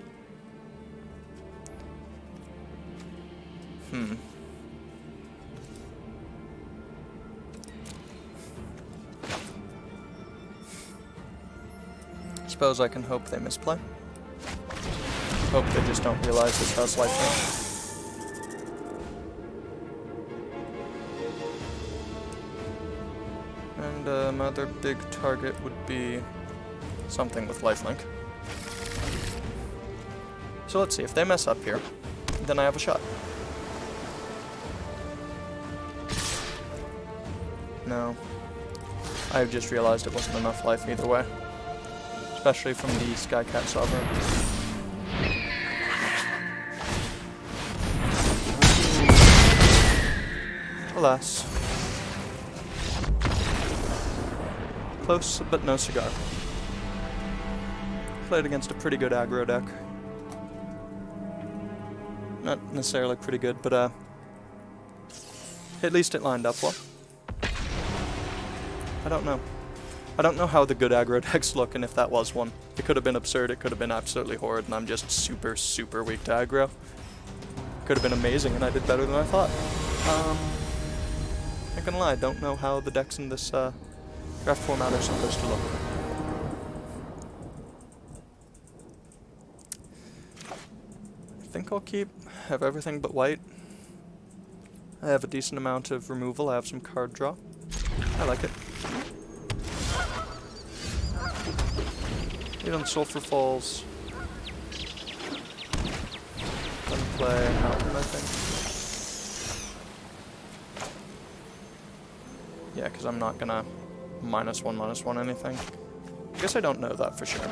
Suppose I can hope they misplay. Hope they just don't realize this has lifelink. And my other big target would be something with lifelink. So let's see, if they mess up here, then I have a shot. No. I've just realized it wasn't enough life either way. Especially from the Skycat Sovereign. Alas. Close, but no cigar. Played against a pretty good aggro deck. Not necessarily pretty good, but at least it lined up well. I don't know. I don't know how the good aggro decks look, and if that was one. It could have been absurd, it could have been absolutely horrid, and I'm just super, super weak to aggro. Could have been amazing, and I did better than I thought. Not gonna lie, I don't know how the decks in this draft format are supposed to look. I think I'll have everything but white. I have a decent amount of removal. I have some card draw. I like it. Even Sulphur Falls. Then play Mountain, I think. Yeah, because I'm not gonna -1/-1 anything. I guess I don't know that for sure.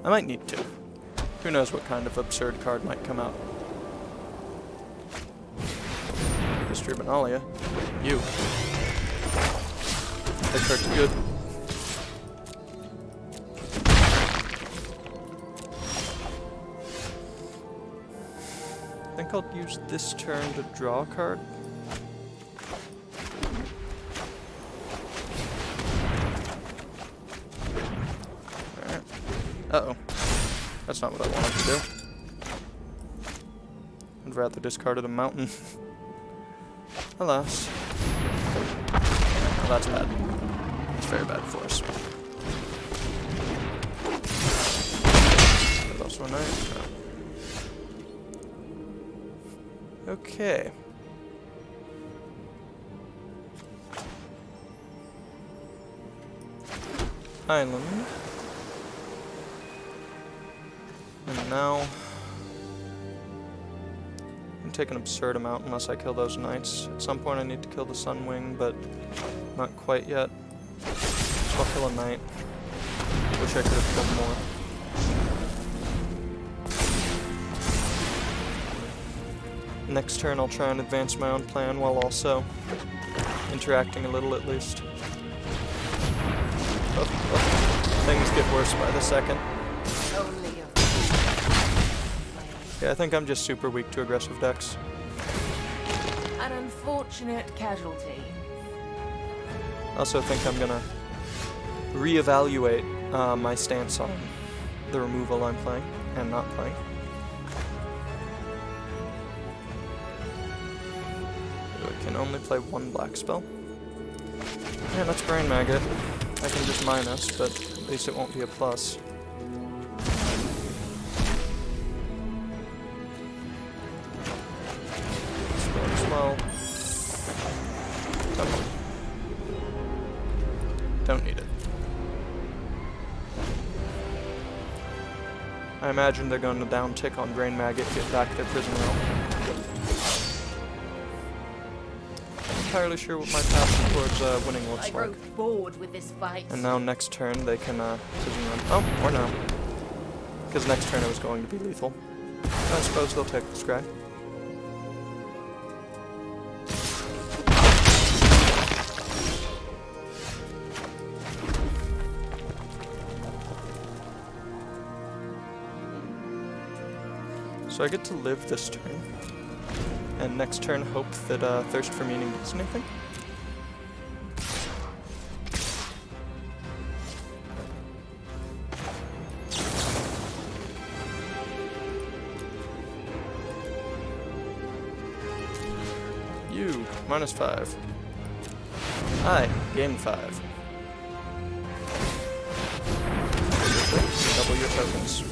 I might need to. Who knows what kind of absurd card might come out. History of Benalia. You. That card's good. I think I'll use this turn to draw a card. Alright. Uh-oh. That's not what I wanted to do. I'd rather discarded a mountain. Alas. Well, that's bad. It's very bad for us. There's also a knight. No. Okay. Island. And now I'm taking an absurd amount unless I kill those knights. At some point I need to kill the Sunwing, but not quite yet. So I'll kill a knight. Wish I could have killed more. Next turn I'll try and advance my own plan while also interacting a little at least. Oh. Things get worse by the second. Yeah, I think I'm just super weak to aggressive decks. An unfortunate casualty. I also think I'm gonna reevaluate my stance on the removal I'm playing and not playing. I can only play one black spell. Yeah, that's Brain Maggot. I can just minus, but at least it won't be a plus. Spell as well. Don't need it. I imagine they're going to down tick on Brain Maggot, get back their Prison Realm. Entirely sure what my path towards winning looks I grow like. bored with this fight. And now next turn they can prison run. Oh, or no. Because next turn it was going to be lethal. I suppose they'll take the scry. So I get to live this turn. And next turn, hope that Thirst for Meaning does anything. You, -5. I, gain 5. Double your tokens.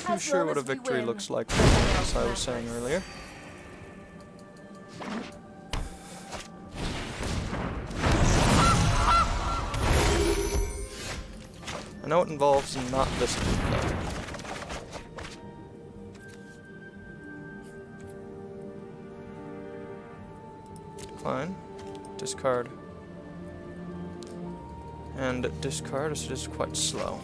Too sure what a victory looks like, as I was saying earlier. I know it involves not this though. Decline. Discard. And discard, as it is quite slow.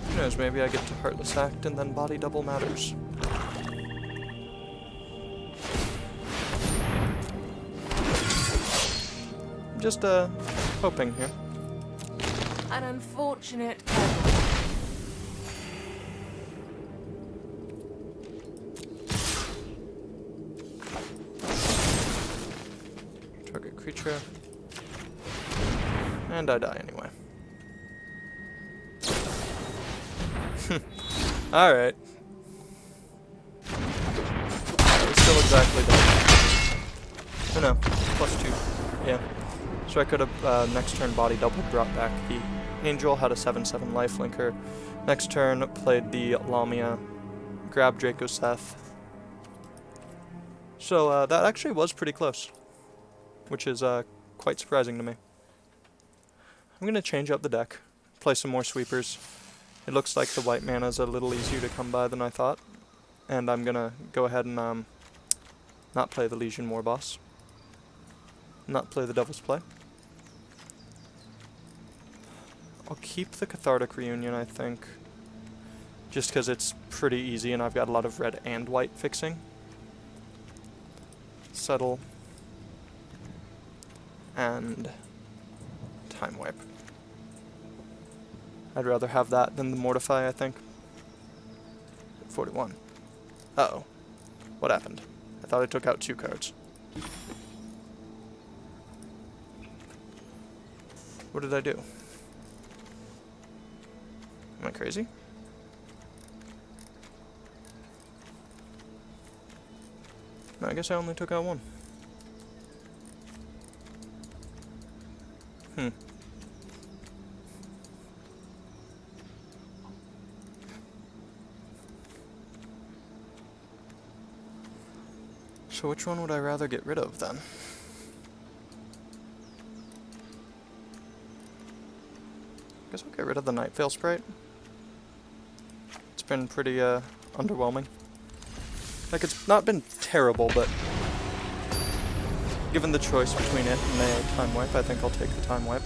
Who knows, maybe I get to Heartless Act and then Body Double Matters. I'm just, hoping here. An unfortunate casualty. Target creature. And I die anyway. Alright. We still exactly done. Oh no, +2. Yeah. So I could have next turn body double brought back the Angel, had a 7/7 lifelinker. Next turn played the Lamia, grabbed Draco Seth. So that actually was pretty close, which is quite surprising to me. I'm going to change up the deck, play some more sweepers. It looks like the white mana is a little easier to come by than I thought, and I'm going to go ahead and not play the Legion War Boss, not play the Devil's Play. I'll keep the Cathartic Reunion, I think, just because it's pretty easy and I've got a lot of red and white fixing. Settle. And Time Wipe. I'd rather have that than the Mortify, I think. 41. Uh-oh. What happened? I thought I took out 2 cards. What did I do? Am I crazy? No, I guess I only took out 1. So which one would I rather get rid of then? Guess I'll get rid of the Nightveil Sprite. It's been pretty underwhelming. Like, it's not been terrible, but given the choice between it and the Time Wipe, I think I'll take the Time Wipe.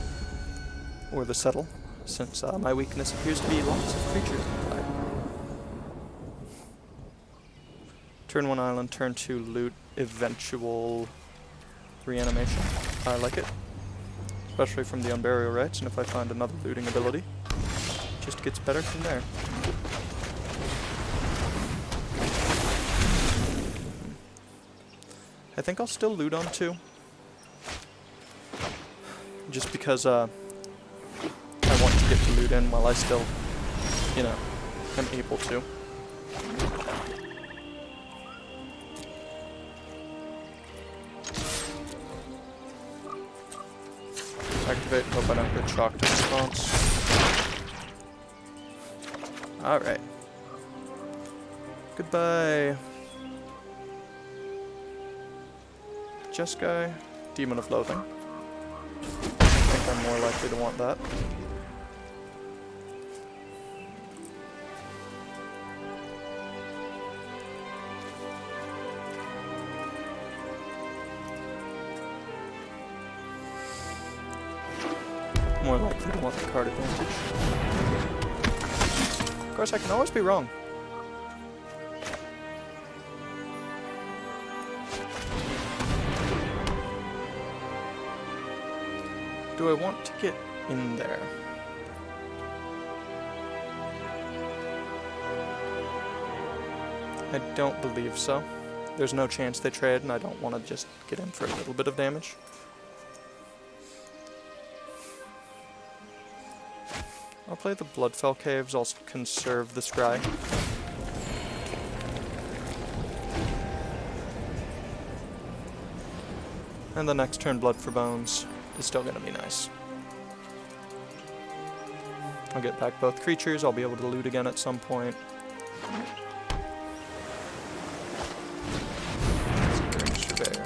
Or the Settle, since my weakness appears to be lots of creatures in play. Turn 1 island, turn 2 loot, eventual reanimation. I like it. Especially from the Unburial Rites, and if I find another looting ability, it just gets better from there. I think I'll still loot on 2. Just because I want to get to loot in while I still, you know, am able to. Activate, hope I don't get shocked in response. Alright. Goodbye. Jeskai, Demon of Loathing. I think I'm more likely to want that. More likely to want the card advantage. Of course, I can always be wrong. Do I want to get in there? I don't believe so. There's no chance they trade, and I don't want to just get in for a little bit of damage. I'll play the Bloodfell Caves, I'll conserve the Scry. And the next turn, Blood for Bones is still gonna be nice. I'll get back both creatures, I'll be able to loot again at some point. Surveyor.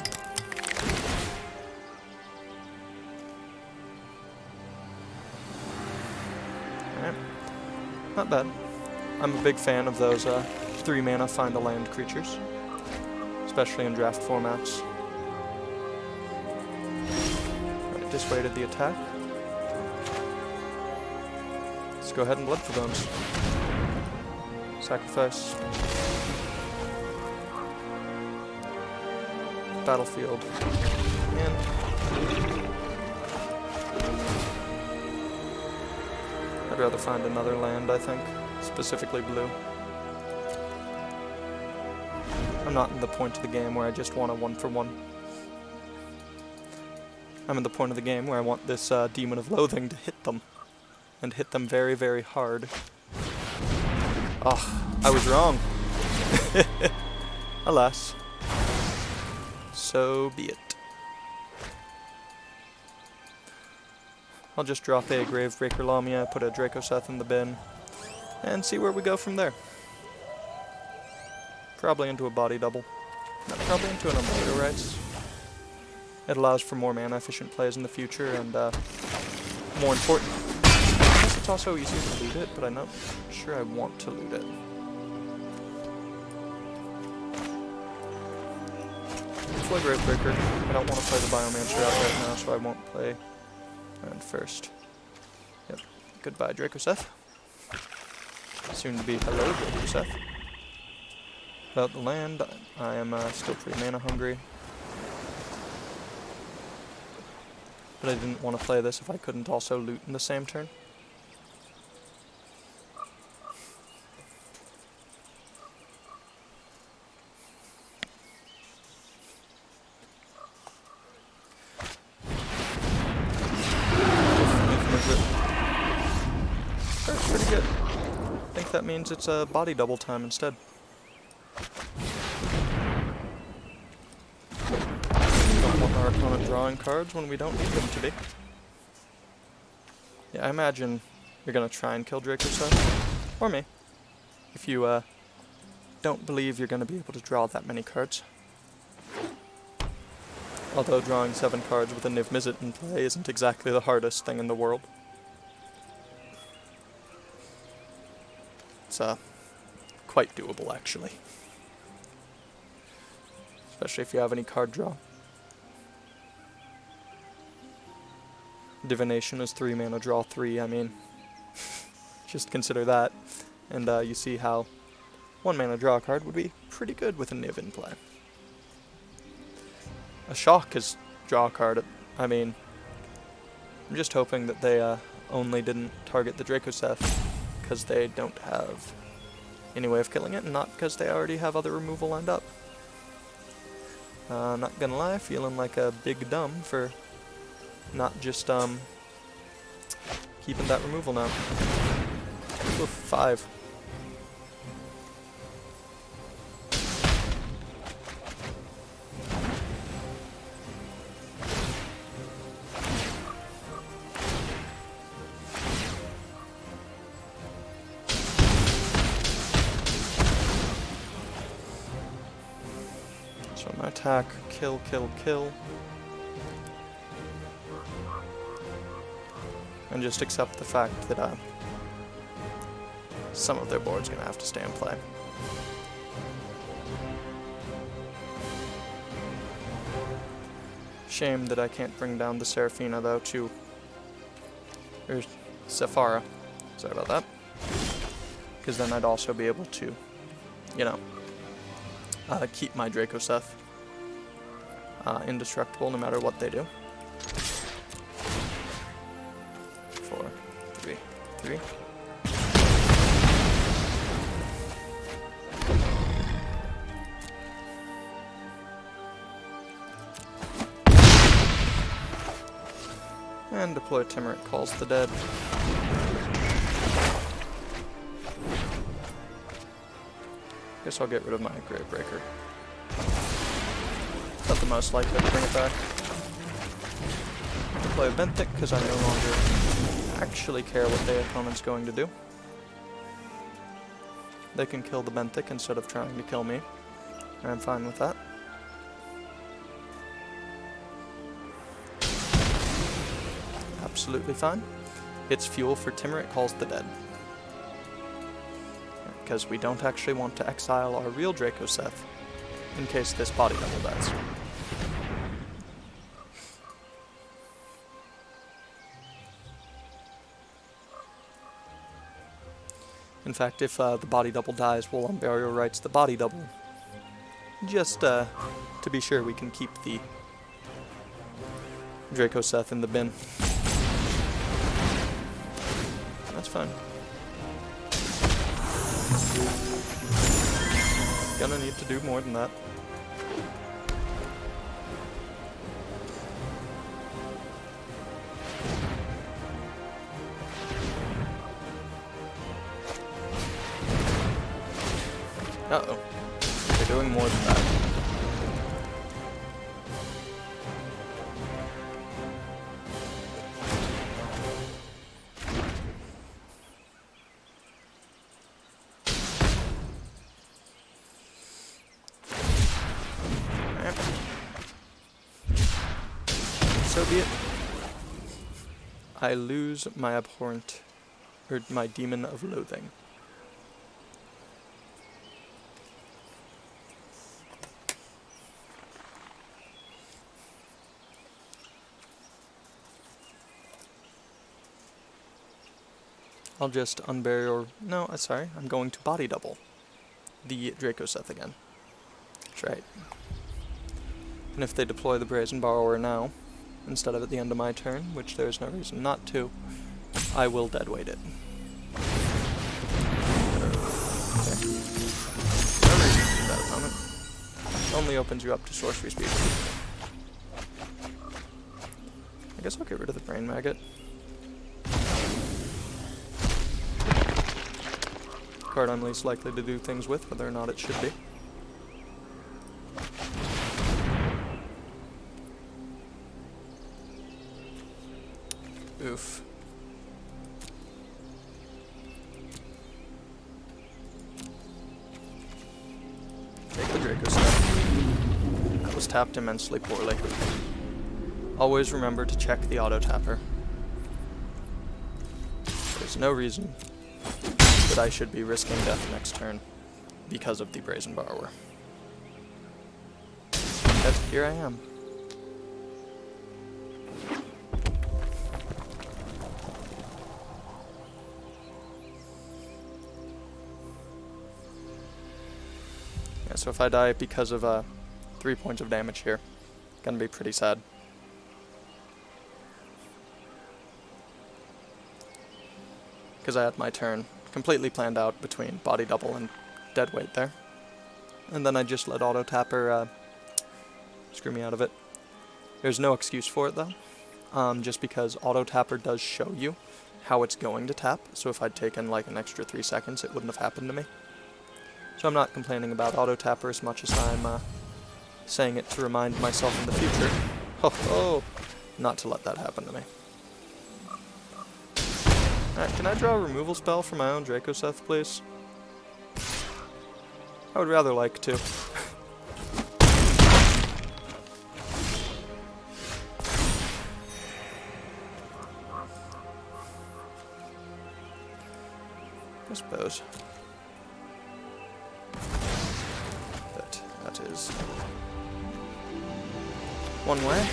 Alright. Not bad. I'm a big fan of those 3 mana find a land creatures, especially in draft formats. Dissuaded the attack. Let's go ahead and Blood for Bones. Sacrifice. Battlefield. And I'd rather find another land, I think. Specifically blue. I'm not in the point of the game where I just want a 1-for-1. I'm in the point of the game where I want this Demon of Loathing to hit them. And hit them very, very hard. Oh, I was wrong. Alas. So be it. I'll just drop a Gravebreaker Lamia, put a Dracoseth in the bin, and see where we go from there. Probably into a body double. No, probably into an Unburial Rites. It allows for more mana efficient plays in the future, and more important. I guess it's also easier to loot it, but I'm not sure I want to loot it. Play Gravebreaker. I don't want to play the Biomancer out right now, so I won't play and first. Yep. Goodbye, Dracoseth. Soon to be hello, Dracoseth. About the land, I am still pretty mana hungry. But I didn't want to play this if I couldn't also loot in the same turn. That's pretty good. I think that means it's a body double time instead. Don't want our opponent drawing cards when we don't need them to be. Yeah, I imagine you're gonna try and kill Dracoseth. Or me. If you don't believe you're gonna be able to draw that many cards. Although drawing 7 cards with a Niv Mizzet in play isn't exactly the hardest thing in the world. It's quite doable, actually. Especially if you have any card draw. Divination is 3 mana, draw 3, I mean, just consider that. And you see how 1 mana draw a card would be pretty good with a Niv in play. A Shock is draw a card, I mean, I'm just hoping that they only didn't target the Dracoseth because they don't have any way of killing it, and not because they already have other removal lined up. Not gonna lie, feeling like a big dumb for not just keeping that removal now. Oof, 5. So my attack, kill, kill, kill. And just accept the fact that some of their board's gonna have to stay in play. Shame that I can't bring down the Seraphina though to... or Sephara. Sorry about that. Because then I'd also be able to, you know, keep my Dracoseth indestructible no matter what they do. 4, 3, 3. And deploy Timurit Calls the Dead. Guess I'll get rid of my Gravebreaker. Not the most likely to bring it back. Play a Benthic because I no longer actually care what the opponent's going to do. They can kill the Benthic instead of trying to kill me. I'm fine with that. Absolutely fine. It's fuel for Timurit Calls the Dead. Because we don't actually want to exile our real Dracoseth in case this body double dies. In fact, if the body double dies, we'll Unburial Rites the body double. Just to be sure we can keep the Dracoseth in the bin. That's fine. Gonna need to do more than that. Uh-oh. They're doing more than that. So be it. I lose my abhorrent, or my demon of loathing. I'll just unbury or... no, sorry, I'm going to body double the Dracoseth again. That's right. And if they deploy the Brazen Borrower now, instead of at the end of my turn, which there's no reason not to, I will deadweight it. Okay. No reason to do that, opponent. Only opens you up to sorcery speed. I guess I'll get rid of the Brain Maggot. Card I'm least likely to do things with, whether or not it should be. Oof. Take the Dracoseth. That was tapped immensely poorly. Always remember to check the auto tapper. There's no reason that I should be risking death next turn because of the Brazen Borrower. Yet here I am. Yeah, so if I die because of 3 points of damage here, gonna be pretty sad. Because I had my turn completely planned out between body double and deadweight there. And then I just let auto tapper screw me out of it. There's no excuse for it though, just because auto tapper does show you how it's going to tap, so if I'd taken like an extra 3 seconds it wouldn't have happened to me. So I'm not complaining about auto tapper as much as I'm saying it to remind myself in the future, not to let that happen to me. Alright, can I draw a removal spell for my own Dracoseth, please? I would rather like to. I suppose. That is one way.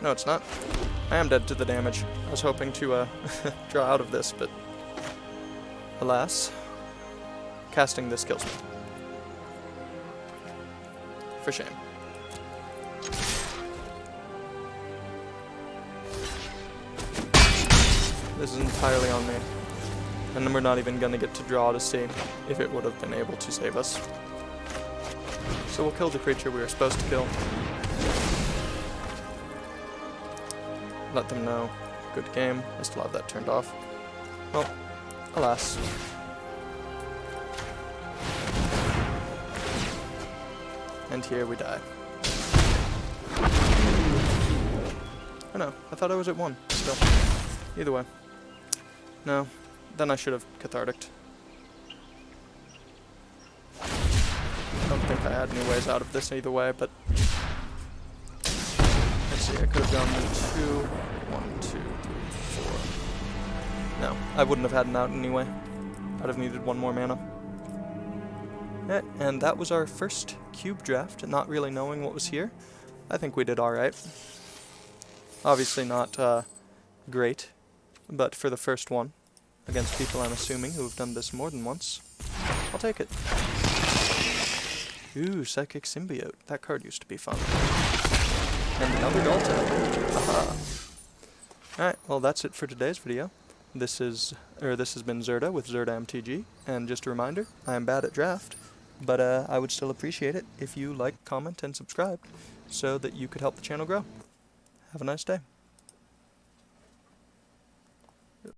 No, it's not. I am dead to the damage. I was hoping to draw out of this, but alas, casting this kills me. For shame. This is entirely on me. And then we're not even gonna get to draw to see if it would have been able to save us. So we'll kill the creature we were supposed to kill. Let them know. Good game. I still have that turned off. Well, alas. And here we die. Oh no, I thought I was at 1 still. Either way. No, then I should have catharticed. I don't think I had any ways out of this either way, but let's see, I could have gone 2, 1, 2, 3, 4. No, I wouldn't have had an out anyway. I'd have needed 1 more mana. Yeah, and that was our first cube draft, not really knowing what was here. I think we did alright. Obviously not great, but for the first one, against people I'm assuming who have done this more than once, I'll take it. Ooh, Psychic Symbiote. That card used to be fun. And another Dalton. Aha. Alright, well that's it for today's video. This has been Zerda with Zerda MTG, and just a reminder, I am bad at draft, but I would still appreciate it if you like, comment, and subscribe, so that you could help the channel grow. Have a nice day.